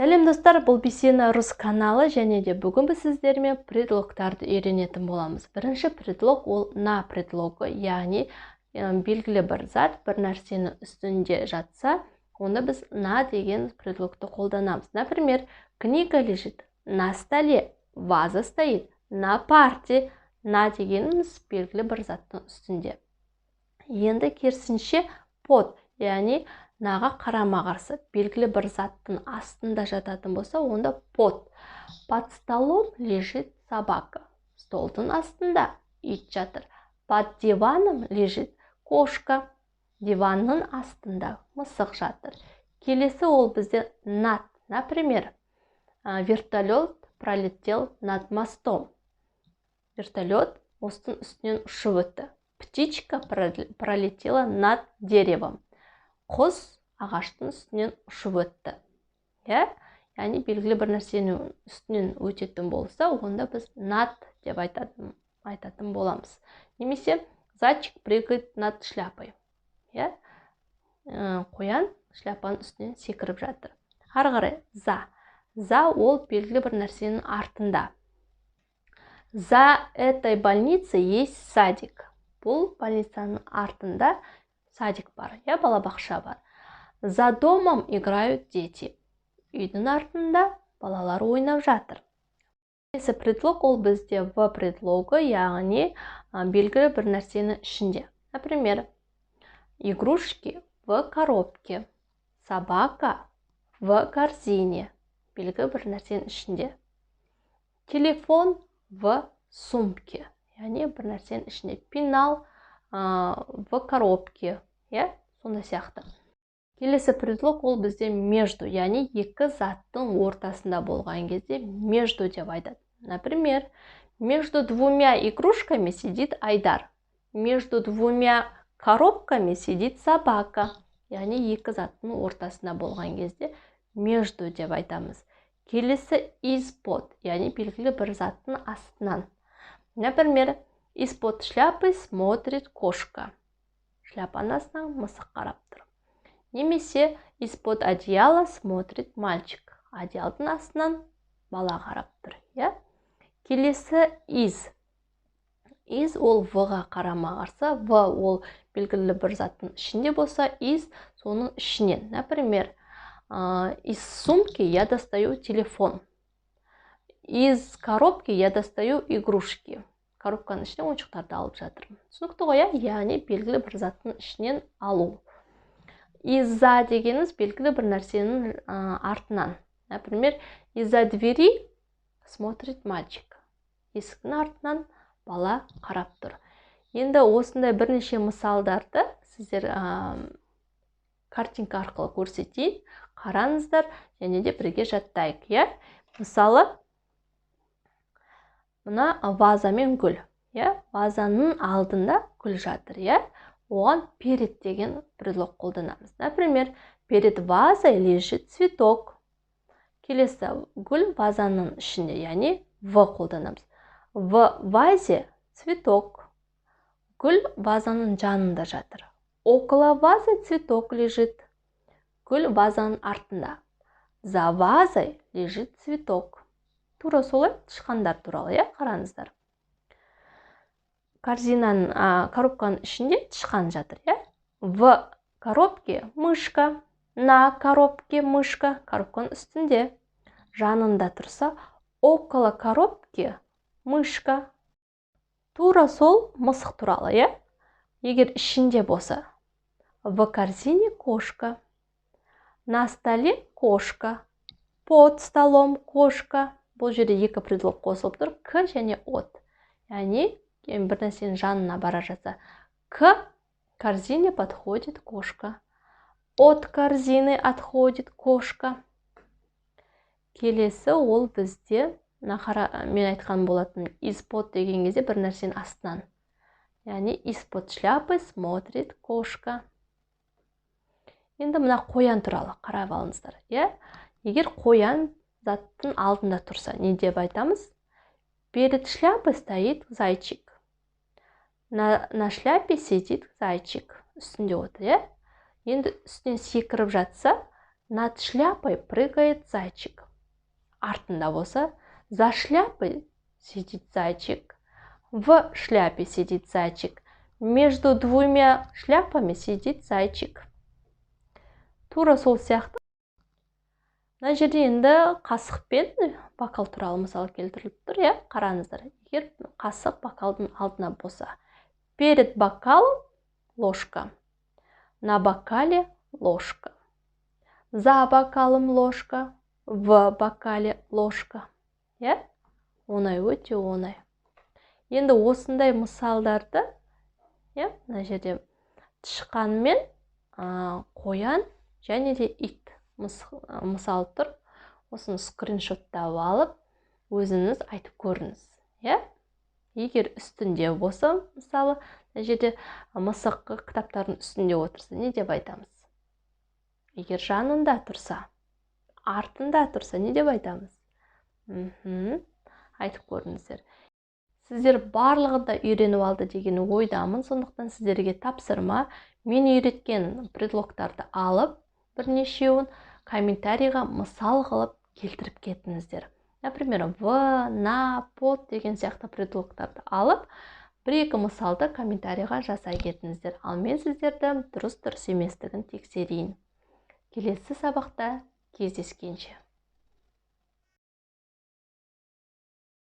Сәлем достар, бұл Бисена Рус каналы, және де бүгін біз сіздермен предлогтарды үйренетін боламыз. Бірінші предлог ол на предлогы, яғни белгілі бір зат бір нәрсені үстінде жатса, онда біз на деген предлогты қолданамыз. Например, книга лежит на столе, ваза стоит на парте. На дегеніміз белгілі бір заттың үстінде. Енді керісінше под, яғни наға қарама-қарсы белгілі бір заттың астында жататын болса, онда под. Под столом лежит собака. Столдың астында ит жатыр. Под диваном лежит кошка. Диванның астында мысық жатыр. Келесі ол бізде над. Например, вертолет пролетел над мостом. Вертолет мостың үстінен ұшып өтті. Птичка пролетела над деревом. Құс ағаштың үстінен ұшып өтті. Яғни белгілі бір нәрсенің үстінен өтетін болса, онда біз над деп айтатын боламыз. Немесе зайчик прыгает над шляпой. Қоян шляпаның үстінен секіріп жатыр. Ары қарай за. За ол белгілі бір нәрсенің артында. За этой больницей есть садик. Бұл больницаның артында садик бар, балабақша бар. За домом играют дети. Үйдің артында балалар ойнап жатыр. Келесі предлог ол бізде в предлогы, яғни белгілі бір нәрсенің ішінде. Например, игрушки в коробке, собака в корзине. Белгілі бір нәрсенің ішінде. Телефон в сумке. Яғни бір нәрсенің ішінде. Пенал в коробке. Сонда сияқты. Келесі предлог ол бізде между, яғни екі заттың ортасында болған кезде между деп айтады. Например, между двумя игрушками сидит Айдар. Между двумя коробками сидит собака. Яғни екі заттың ортасында болған кезде между деп айтамыз. Келесі из-под, яғни белгілі бір заттың астынан. Например, из-под шляпы смотрит кошка. Шляпаның астынан мысық қарап тұр. Немесе из-под одеяла смотрит мальчик. Одеялдың астынан бала қарап тұр. Келесі из. Из ол в-ға қарама-қарсы. В ол белгілі бір заттың ішінде болса, из соның ішінен. Например, из сумки я достаю телефон. Из коробки я достаю игрушки. Коробканың ішінен ойыншықтарды алып жатырмын. Түсінікті ғой, яғни белгілі бір заттың ішінен алу. Из-за дегеніміз белгілі бір нәрсенің артынан. Например, из-за двери смотрит мальчик. Есіктің артынан бала қарап тұр. Енді осындай бірнеше мысалдарды сіздер картинка арқылы көрсетейін. Қараңыздар, және де бірге жаттайық. Мысалы, мына ваза мен гүл. Вазаның алдында гүл жатыр. Оған перед деген предлог қолданамыз. Например, перед вазой лежит цветок. Келесі гүл вазаның ішінде, яғни в қолданамыз. В вазе цветок. Гүл вазаның жанында жатыр. Около вазы цветок лежит. Гүл вазаның артында. За вазой лежит цветок. Тура солай тышқандар туралы, қараңыздар. Коробканың ішінде тышқан жатыр. В коробке мышка. На коробке мышка. Коробканың үстінде. Жанында тұрса, около коробки мышка. Тура сол мысық туралы. Егер ішінде болса, в корзине кошка. На столе кошка. Под столом кошка. Бұл жерде екі предлог қосылып тұр. К және от. Яғни, бір нәрсенің жанына бара жатса. К корзине подходит кошка. От корзины отходит кошка. Келесі ол бізде, мен айтқан болатын, из-под деген кезде бір нәрсенің астынан. Яғни, из-под шляпы смотрит кошка. Енді мына қоян туралы қарап алыңыздар. Егер қоян заттың алдында тұрса, не деп айтамыз? Перед шляпой стоит зайчик. На шляпе сидит зайчик. Үстінде отыр. Енді үстінен секіріп жатса, Над шляпой прыгает зайчик. Артында болса, за шляпой сидит зайчик. В шляпе сидит зайчик. Между двумя шляпами сидит зайчик. Тура сол сияқты. Мына жерде енді қасық пен бокал туралы мысал келтіріліп тұр, иә? Қараңыздар. Егер қасық бокалдың алдына болса, перед бокалом ложка, на бокале ложка, за бокалом ложка, в бокале ложка. Иә? Оңай, өте оңай. Енді осындай мысалдарды, иә, мына жерде тышқан мен қоян және де ит мысал тұр. Осыны скриншоттап алып, өзіңіз айтып көріңіз. Иә? Егер үстінде болса, мысалы, мына жерде мысық кітаптардың үстінде отырса, не деп айтамыз? Егер жанында тұрса, артында тұрса, не деп айтамыз? Айтып көріңіздер. Сіздер барлығы да үйреніп алды деген ойдамын, сондықтан сіздерге тапсырма, мен үйреткен предлогтарды алып, бірнешеуін комментарийға мысал қылып келтіріп кетіңіздер. Например, в, на, под деген сияқты предлогтарды алып, бір-екі мысалды комментарийға жасай кетіңіздер. Ал мен сіздерді дұрыс еместігін тексерейін. Келесі сабақта кездескенше.